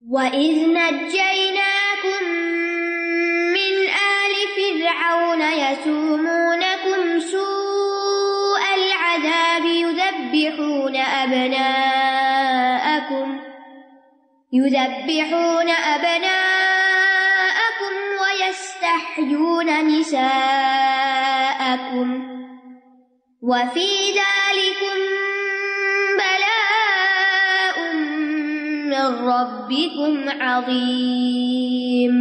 وَإِذْ نَجَّيْنَاكُمْ مِنْ آلِ فِرْعَوْنَ يَسُومُونَكُمْ سُوءَ الْعَذَابِ يُذَبِّحُونَ أَبْنَاءَكُمْ وَيَسْتَحْيُونَ نِسَاءَكُمْ وَفِي ذَلِكُمْ بَلَاءٌ مِّن رَّبِّكُمْ عَظِيمٌ۔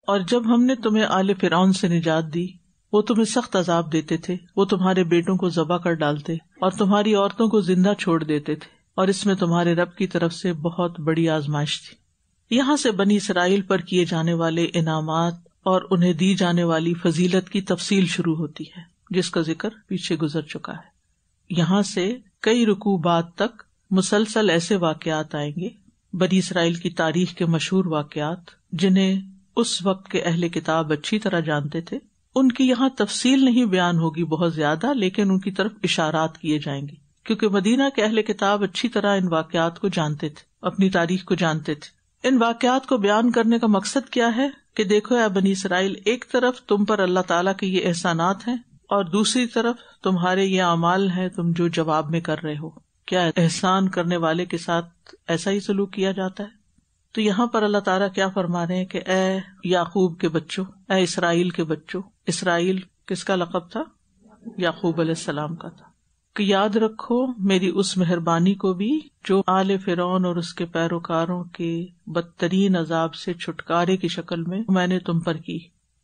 اور جب ہم نے تمہیں آل فرعون سے نجات دی، وہ تمہیں سخت عذاب دیتے تھے، وہ تمہارے بیٹوں کو ذبح کر ڈالتے اور تمہاری عورتوں کو زندہ چھوڑ دیتے تھے، اور اس میں تمہارے رب کی طرف سے بہت بڑی آزمائش تھی۔ یہاں سے بنی اسرائیل پر کیے جانے والے انعامات اور انہیں دی جانے والی فضیلت کی تفصیل شروع ہوتی ہے، جس کا ذکر پیچھے گزر چکا ہے۔ یہاں سے کئی رکوع بعد تک مسلسل ایسے واقعات آئیں گے، بنی اسرائیل کی تاریخ کے مشہور واقعات جنہیں اس وقت کے اہل کتاب اچھی طرح جانتے تھے۔ ان کی یہاں تفصیل نہیں بیان ہوگی بہت زیادہ، لیکن ان کی طرف اشارات کیے جائیں گے، کیونکہ مدینہ کے اہل کتاب اچھی طرح ان واقعات کو جانتے تھے، اپنی تاریخ کو جانتے تھے۔ ان واقعات کو بیان کرنے کا مقصد کیا ہے کہ دیکھو اے بنی اسرائیل، ایک طرف تم پر اللہ تعالیٰ کے یہ احسانات ہیں، اور دوسری طرف تمہارے یہ اعمال ہیں تم جو جواب میں کر رہے ہو۔ کیا احسان کرنے والے کے ساتھ ایسا ہی سلوک کیا جاتا ہے؟ تو یہاں پر اللہ تعالیٰ کیا فرما رہے ہیں کہ اے یعقوب کے بچوں، اے اسرائیل کے بچوں۔ اسرائیل کس کا لقب تھا؟ یعقوب علیہ السلام کا تھا۔ کہ یاد رکھو میری اس مہربانی کو بھی جو آل فرعون اور اس کے پیروکاروں کے بدترین عذاب سے چھٹکارے کی شکل میں نے تم پر کی۔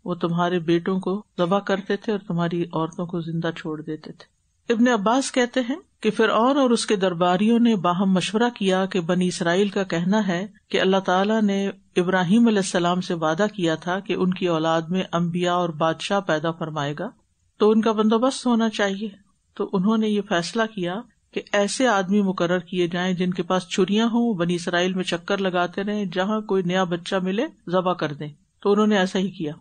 وہ تمہارے بیٹوں کو ذبح کرتے تھے اور تمہاری عورتوں کو زندہ چھوڑ دیتے تھے۔ ابن عباس کہتے ہیں کہ فرعون اور اس کے درباریوں نے باہم مشورہ کیا کہ بنی اسرائیل کا کہنا ہے کہ اللہ تعالیٰ نے ابراہیم علیہ السلام سے وعدہ کیا تھا کہ ان کی اولاد میں انبیاء اور بادشاہ پیدا فرمائے گا، تو ان کا بندوبست ہونا چاہیے۔ تو انہوں نے یہ فیصلہ کیا کہ ایسے آدمی مقرر کیے جائیں جن کے پاس چھریاں ہوں، بنی اسرائیل میں چکر لگاتے رہیں، جہاں کوئی نیا بچہ ملے ذبح کر دیں۔ تو انہوں نے ایسا ہی کیا۔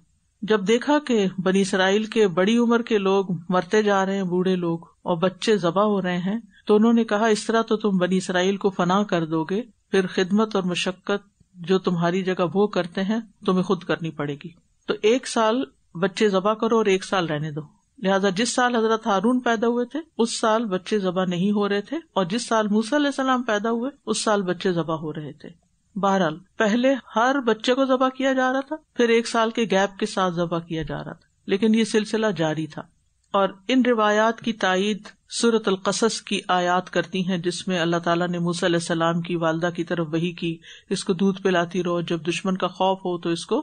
جب دیکھا کہ بنی اسرائیل کے بڑی عمر کے لوگ مرتے جا رہے ہیں، بوڑھے لوگ اور بچے ذبح ہو رہے ہیں، تو انہوں نے کہا اس طرح تو تم بنی اسرائیل کو فنا کر دو گے، پھر خدمت اور مشقت جو تمہاری جگہ وہ کرتے ہیں تمہیں خود کرنی پڑے گی۔ تو 1 سال بچے ذبح کرو اور 1 سال رہنے دو۔ لہٰذا جس سال حضرت ہارون پیدا ہوئے تھے اس سال بچے ذبح نہیں ہو رہے تھے، اور جس سال موسیٰ علیہ السلام پیدا ہوئے اس سال بچے ذبح ہو رہے تھے۔ بہرحال پہلے ہر بچے کو ذبح کیا جا رہا تھا، پھر 1 سال کے گیپ کے ساتھ ذبح کیا جا رہا تھا، لیکن یہ سلسلہ جاری تھا۔ اور ان روایات کی تائید سورۃ القصص کی آیات کرتی ہیں، جس میں اللہ تعالیٰ نے موسیٰ علیہ السلام کی والدہ کی طرف وحی کی، اس کو دودھ پلاتی رہو، جب دشمن کا خوف ہو تو اس کو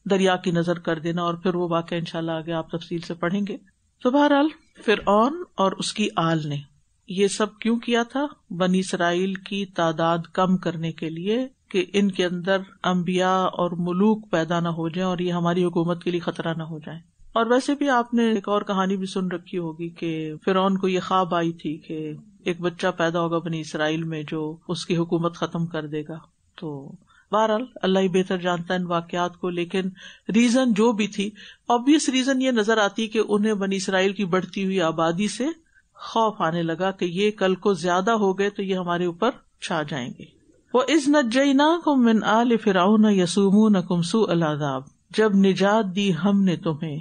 دریا کی نظر کر دینا، اور پھر وہ واقعہ انشاءاللہ آگے آپ تفصیل سے پڑھیں گے۔ تو بہرحال فرعون اور اس کی آل نے یہ سب کیوں کیا تھا؟ بنی اسرائیل کی تعداد کم کرنے کے لیے، کہ ان کے اندر انبیاء اور ملوک پیدا نہ ہو جائیں اور یہ ہماری حکومت کے لیے خطرہ نہ ہو جائیں۔ اور ویسے بھی آپ نے ایک اور کہانی بھی سن رکھی ہوگی کہ فرعون کو یہ خواب آئی تھی کہ ایک بچہ پیدا ہوگا بنی اسرائیل میں جو اس کی حکومت ختم کر دے گا۔ تو بہرحال اللہ ہی بہتر جانتا ہے ان واقعات کو، لیکن ریزن جو بھی تھی، obvious ریزن یہ نظر آتی کہ انہیں بنی اسرائیل کی بڑھتی ہوئی آبادی سے خوف آنے لگا کہ یہ کل کو زیادہ ہو گئے تو یہ ہمارے اوپر چھا جائیں گے۔ وَإِذْ نَجَّيْنَاكُمْ مِنْ آلِ فِرْعَوْنَ يَسُومُونَكُمْ سُوءَ الْعَذَابِ، جب نجات دی ہم نے تمہیں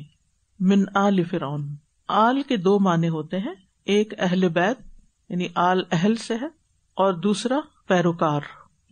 من آل فرعون۔ آل کے 2 معنی ہوتے ہیں، ایک اہل بیت یعنی آل اہل سے ہے، اور دوسرا پیروکار۔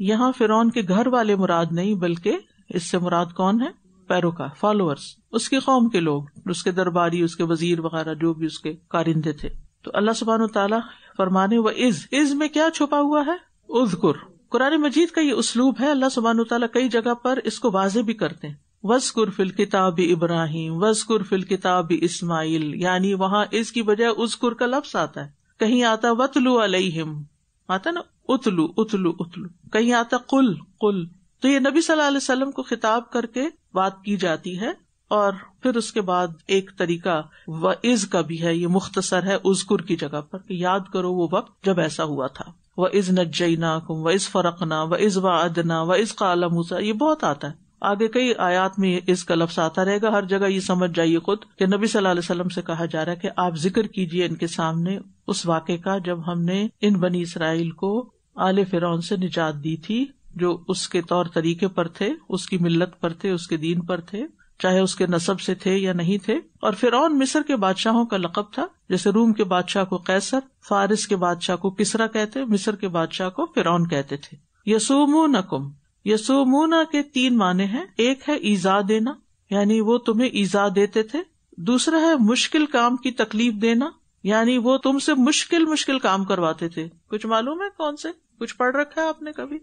یہاں فرعون کے گھر والے مراد نہیں، بلکہ اس سے مراد کون ہے؟ پیروکار، فالوورز، اس کی قوم کے لوگ، اس کے درباری، اس کے وزیر وغیرہ جو بھی اس کے کارندے تھے۔ تو اللہ سبحانہ وتعالیٰ فرمانے وَإِذْ میں کیا چھپا ہوا ہے؟ اذکر۔ قرآن مجید کا یہ اسلوب ہے، اللہ سبحانہ وتعالیٰ کئی جگہ پر اس کو واضح بھی کرتے ہیں۔ وَاذْکُرْ فِی الْکِتَابِ ابراہیم وَاذْکُرْ فِی الْکِتَابِ اسماعیل، یعنی وہاں اس کی بجائے اذکر کا لفظ آتا ہے، کہیں آتا وَاتْلُ عَلَیہم، آتا نا اتلو اتلو اتلو، کہیں آتا قل قل۔ تو یہ نبی صلی اللہ علیہ وسلم کو خطاب کر کے بات کی جاتی ہے، اور پھر اس کے بعد ایک طریقہ وَإِذْ کا بھی ہے، یہ مختصر ہے اذکر کی جگہ پر، کہ یاد کرو وہ وقت جب ایسا ہوا تھا۔ وَإِذْ نَجَّيْنَاكُمْ وَإِذْ فَرَقْنَا وَإِذْ وَعَدْنَا وَإِذْ قَالَ مُوسَىٰ، یہ بہت آتا ہے، آگے کئی آیات میں اس کا لفظ آتا رہے گا۔ ہر جگہ یہ سمجھ جائیے خود کہ نبی صلی اللہ علیہ وسلم سے کہا جا رہا ہے کہ آپ ذکر کیجئے ان کے سامنے اس واقعے کا جب ہم نے ان بنی اسرائیل کو آل فرعون سے نجات دی تھی، جو اس کے طور طریقے پر تھے، اس کی ملت پر تھے، اس کے دین پر تھے، چاہے اس کے نسب سے تھے یا نہیں تھے. اور فرعون مصر کے بادشاہوں کا لقب تھا، جیسے روم کے بادشاہ کو قیصر، فارس کے بادشاہ کو کسرا کہتے، مصر کے بادشاہ کو فرعون کہتے تھے. یسومونکم، یسومونا کے 3 معنی ہیں. ایک ہے ایذا دینا، یعنی وہ تمہیں ایذا دیتے تھے. دوسرا ہے مشکل کام کی تکلیف دینا، یعنی وہ تم سے مشکل کام کرواتے تھے. کچھ معلوم ہے کون سے؟ کچھ پڑھ رکھا ہے آپ نے کبھی؟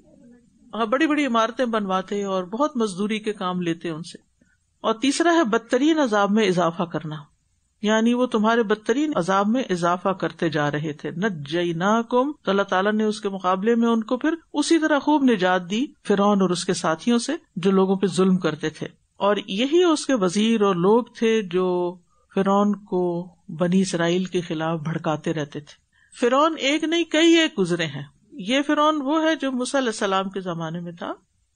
بڑی بڑی عمارتیں بنواتے اور بہت مزدوری کے کام لیتے ان سے. اور تیسرا ہے بدترین عذاب میں اضافہ کرنا، یعنی وہ تمہارے بدترین عذاب میں اضافہ کرتے جا رہے تھے. نجیناکم، تو اللہ تعالیٰ نے اس کے مقابلے میں ان کو پھر اسی طرح خوب نجات دی فرعون اور اس کے ساتھیوں سے جو لوگوں پہ ظلم کرتے تھے. اور یہی اس کے وزیر اور لوگ تھے جو فرعون کو بنی اسرائیل کے خلاف بھڑکاتے رہتے تھے. فرعون ایک نہیں کئی ایک گزرے ہیں. یہ فرعون وہ ہے جو موسیٰ علیہ السلام کے زمانے میں تھا.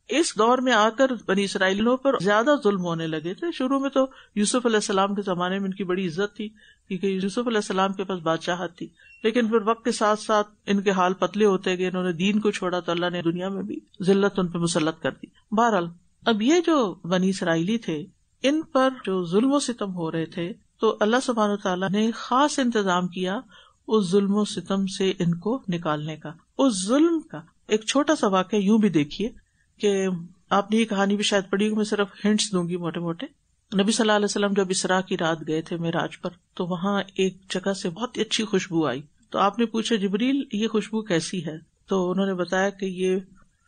اس دور میں آ کر بنی اسرائیلیوں پر زیادہ ظلم ہونے لگے تھے. شروع میں تو یوسف علیہ السلام کے زمانے میں ان کی بڑی عزت تھی کیونکہ یوسف علیہ السلام کے پاس بادشاہت تھی، لیکن پھر وقت کے ساتھ ساتھ ان کے حال پتلے ہوتے گئے، انہوں نے دین کو چھوڑا تو اللہ نے دنیا میں بھی ذلت ان پہ مسلط کر دی. بہرحال اب یہ جو بنی اسرائیلی تھے، ان پر جو ظلم و ستم ہو رہے تھے، تو اللہ سبحانہ وتعالیٰ نے خاص انتظام کیا اس ظلم و ستم سے ان کو نکالنے کا. اس ظلم کا ایک چھوٹا سا واقعہ یوں بھی دیکھیے کہ آپ نے یہ کہانی بھی شاید پڑھی، میں صرف ہنٹس دوں گی موٹے موٹے. نبی صلی اللہ علیہ وسلم جب اسراء کی رات گئے تھے معراج پر، تو وہاں ایک جگہ سے بہت اچھی خوشبو آئی. تو آپ نے پوچھا جبریل یہ خوشبو کیسی ہے؟ تو انہوں نے بتایا کہ یہ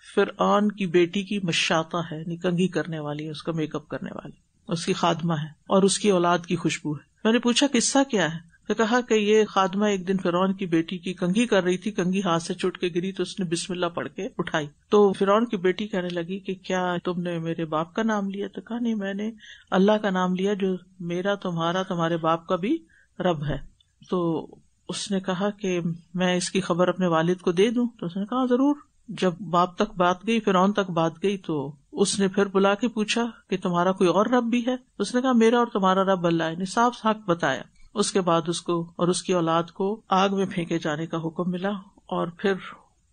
فرعون کی بیٹی کی مشاطہ ہے، کنگھی کرنے والی ہے، اس کا میک اپ کرنے والی، اس کی خادمہ ہے اور اس کی اولاد کی خوشبو ہے. میں نے پوچھا قصہ کیا ہے؟ تو کہا کہ یہ خادمہ ایک دن فرعون کی بیٹی کی کنگھی کر رہی تھی، کنگھی ہاتھ سے چھوٹ کے گری تو اس نے بسم اللہ پڑھ کے اٹھائی. تو فرعون کی بیٹی کہنے لگی کہ کیا تم نے میرے باپ کا نام لیا؟ تو کہا نہیں، میں نے اللہ کا نام لیا جو میرا، تمہارا، تمہارے باپ کا بھی رب ہے. تو اس نے کہا کہ میں اس کی خبر اپنے والد کو دے دوں؟ تو اس نے کہا ضرور. جب باپ تک بات گئی، فرعون تک بات گئی، تو اس نے پھر بلا کے پوچھا کہ تمہارا کوئی اور رب بھی ہے؟ اس نے کہا میرا اور تمہارا رب اللہ ہے. نے صاف حق بتایا. اس کے بعد اس کو اور اس کی اولاد کو آگ میں پھینکے جانے کا حکم ملا، اور پھر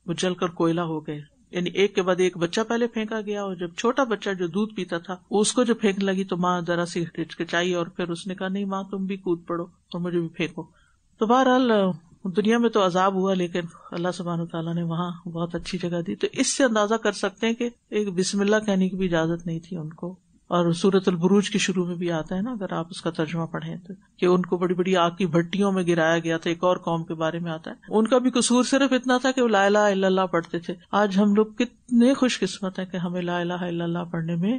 وہ جل کر کوئلہ ہو گئے. یعنی ایک کے بعد ایک بچہ پہلے پھینکا گیا، اور جب چھوٹا بچہ جو دودھ پیتا تھا اس کو جو پھینکنے لگی تو ماں ذرا سی ہچکچائی، اور پھر اس نے کہا نہیں ماں تم بھی کود پڑو اور مجھے بھی پھینکو. تو بہرحال دنیا میں تو عذاب ہوا، لیکن اللہ سبحانہ وتعالیٰ نے وہاں بہت اچھی جگہ دی. تو اس سے اندازہ کر سکتے ہیں کہ ایک بسم اللہ کہنے کی بھی اجازت نہیں تھی ان کو. اور سورۃ البروج کے شروع میں بھی آتا ہے نا، اگر آپ اس کا ترجمہ پڑھیں تو، کہ ان کو بڑی بڑی آگ کی بھٹیوں میں گرایا گیا تھا. ایک اور قوم کے بارے میں آتا ہے، ان کا بھی قصور صرف اتنا تھا کہ وہ لا الہ الا اللہ پڑھتے تھے. آج ہم لوگ کتنے خوش قسمت ہیں کہ ہمیں لا الہ الا اللہ پڑھنے میں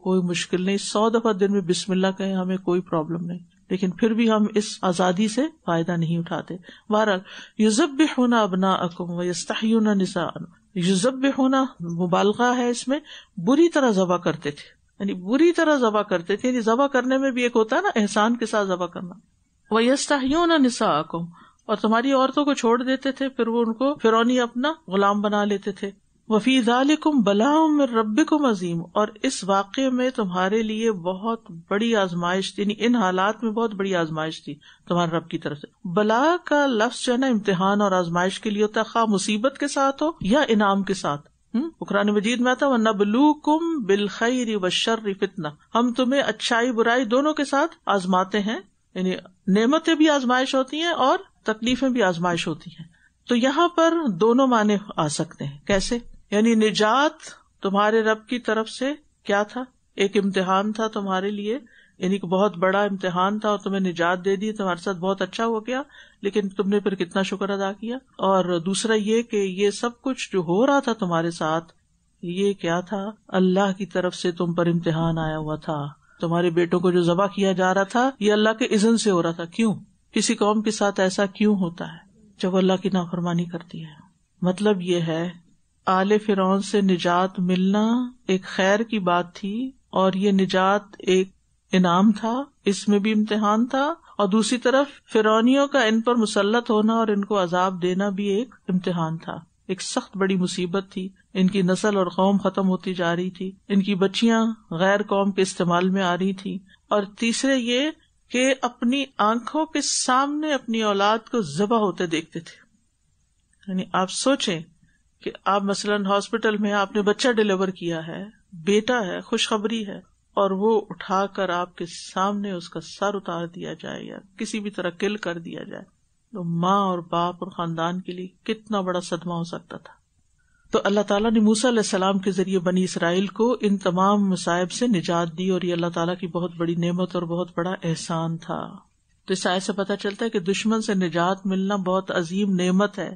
کوئی مشکل نہیں. 100 دفعہ دن میں بسم اللہ کہیں، ہمیں کوئی پرابلم نہیں، لیکن پھر بھی ہم اس آزادی سے فائدہ نہیں اٹھاتے. بہرحال یذبحون ابناءکم ویستحیون نساءکم، یذبحون مبالغہ ہے اس میں، بری طرح ذبح کرتے تھے، یعنی بری طرح ذبح کرتے تھے. یعنی ذبح کرنے میں بھی ایک ہوتا ہے نا احسان کے ساتھ ذبح کرنا. وَيَسْتَحْيُونَ نِسَاءَكُمْ، اور تمہاری عورتوں کو چھوڑ دیتے تھے، پھر وہ ان کو فرعونی اپنا غلام بنا لیتے تھے. وَفِي ذَلِكُمْ بَلَاءٌ مِّن رَبِّكُمْ عَظِيمٌ، اور اس واقعے میں تمہارے لیے بہت بڑی آزمائش تھی، یعنی ان حالات میں بہت بڑی آزمائش تھی تمہارے رب کی طرف سے. بلا کا لفظ جو ہے نا امتحان اور آزمائش کے لیے ہوتا ہے، خواہ مصیبت کے ساتھ ہو یا انعام کے ساتھ. قرآن مجید میں آتا ہے وَنَبْلُوكُمْ بِالْخَيْرِ وَالشَّرِّ فِتْنَةً، ہم تمہیں اچھائی برائی دونوں کے ساتھ آزماتے ہیں. یعنی نعمتیں بھی آزمائش ہوتی ہیں اور تکلیفیں بھی آزمائش ہوتی ہیں. تو یہاں پر دونوں معنی آ سکتے ہیں. کیسے؟ یعنی نجات تمہارے رب کی طرف سے کیا تھا، ایک امتحان تھا تمہارے لیے، یعنی کہ بہت بڑا امتحان تھا اور تمہیں نجات دے دی، تمہارے ساتھ بہت اچھا ہو گیا، لیکن تم نے پھر کتنا شکر ادا کیا. اور دوسرا یہ کہ یہ سب کچھ جو ہو رہا تھا تمہارے ساتھ، یہ کیا تھا، اللہ کی طرف سے تم پر امتحان آیا ہوا تھا. تمہارے بیٹوں کو جو ذبح کیا جا رہا تھا یہ اللہ کے اذن سے ہو رہا تھا. کیوں؟ کسی قوم کے ساتھ ایسا کیوں ہوتا ہے جب اللہ کی نافرمانی کرتی ہے؟ مطلب یہ ہے آل فرعون سے نجات ملنا ایک خیر کی بات تھی، اور یہ نجات ایک انعام تھا، اس میں بھی امتحان تھا. اور دوسری طرف فرعونیوں کا ان پر مسلط ہونا اور ان کو عذاب دینا بھی ایک امتحان تھا، ایک سخت بڑی مصیبت تھی. ان کی نسل اور قوم ختم ہوتی جا رہی تھی، ان کی بچیاں غیر قوم کے استعمال میں آ رہی تھی. اور تیسرے یہ کہ اپنی آنکھوں کے سامنے اپنی اولاد کو ذبح ہوتے دیکھتے تھے. یعنی آپ سوچیں کہ آپ مثلاً ہاسپٹل میں آپ نے بچہ ڈیلیور کیا ہے، بیٹا ہے، خوشخبری ہے، اور وہ اٹھا کر آپ کے سامنے اس کا سر اتار دیا جائے یا کسی بھی طرح کل کر دیا جائے، تو ماں اور باپ اور خاندان کے لیے کتنا بڑا صدمہ ہو سکتا تھا۔ تو اللہ تعالیٰ نے موسیٰ علیہ السلام کے ذریعے بنی اسرائیل کو ان تمام مصائب سے نجات دی، اور یہ اللہ تعالیٰ کی بہت بڑی نعمت اور بہت بڑا احسان تھا۔ تو اس آیت سے پتہ چلتا ہے کہ دشمن سے نجات ملنا بہت عظیم نعمت ہے۔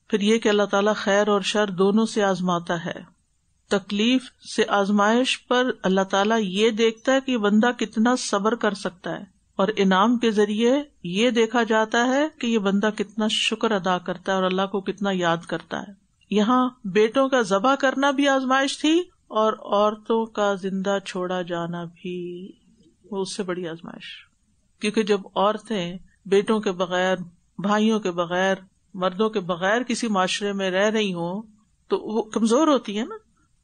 پھر یہ کہ اللہ تعالیٰ خیر اور شر دونوں سے آزماتا ہے۔ تکلیف سے آزمائش پر اللہ تعالیٰ یہ دیکھتا ہے کہ بندہ کتنا صبر کر سکتا ہے، اور انعام کے ذریعے یہ دیکھا جاتا ہے کہ یہ بندہ کتنا شکر ادا کرتا ہے اور اللہ کو کتنا یاد کرتا ہے۔ یہاں بیٹوں کا ذبح کرنا بھی آزمائش تھی، اور عورتوں کا زندہ چھوڑا جانا بھی، وہ اس سے بڑی آزمائش، کیونکہ جب عورتیں بیٹوں کے بغیر، بھائیوں کے بغیر، مردوں کے بغیر کسی معاشرے میں رہ رہی ہوں تو وہ کمزور ہوتی ہے نا،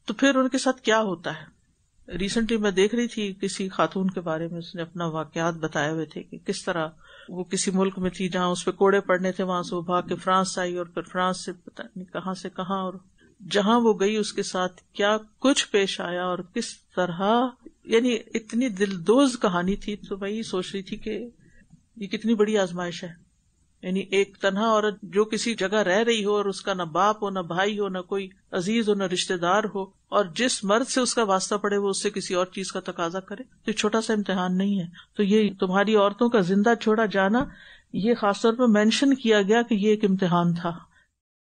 تو پھر ان کے ساتھ کیا ہوتا ہے۔ ریسنٹلی میں دیکھ رہی تھی کسی خاتون کے بارے میں، اس نے اپنا واقعات بتائے ہوئے تھے کہ کس طرح وہ کسی ملک میں تھی جہاں اس پہ کوڑے پڑنے تھے، وہاں سے وہ بھاگ کے فرانس آئی، اور پھر فرانس سے پتہ نہیں کہاں سے کہاں، اور جہاں وہ گئی اس کے ساتھ کیا کچھ پیش آیا اور کس طرح، یعنی اتنی دلدوز کہانی تھی۔ تو میں یہ سوچ رہی تھی کہ یہ کتنی بڑی آزمائش ہے، یعنی ایک تنہا عورت جو کسی جگہ رہ رہی ہو اور اس کا نہ باپ ہو، نہ بھائی ہو، نہ کوئی عزیز ہو، نہ رشتہ دار ہو، اور جس مرد سے اس کا واسطہ پڑے وہ اس سے کسی اور چیز کا تقاضا کرے، تو یہ چھوٹا سا امتحان نہیں ہے۔ تو یہ تمہاری عورتوں کا زندہ چھوڑا جانا، یہ خاص طور پر مینشن کیا گیا کہ یہ ایک امتحان تھا،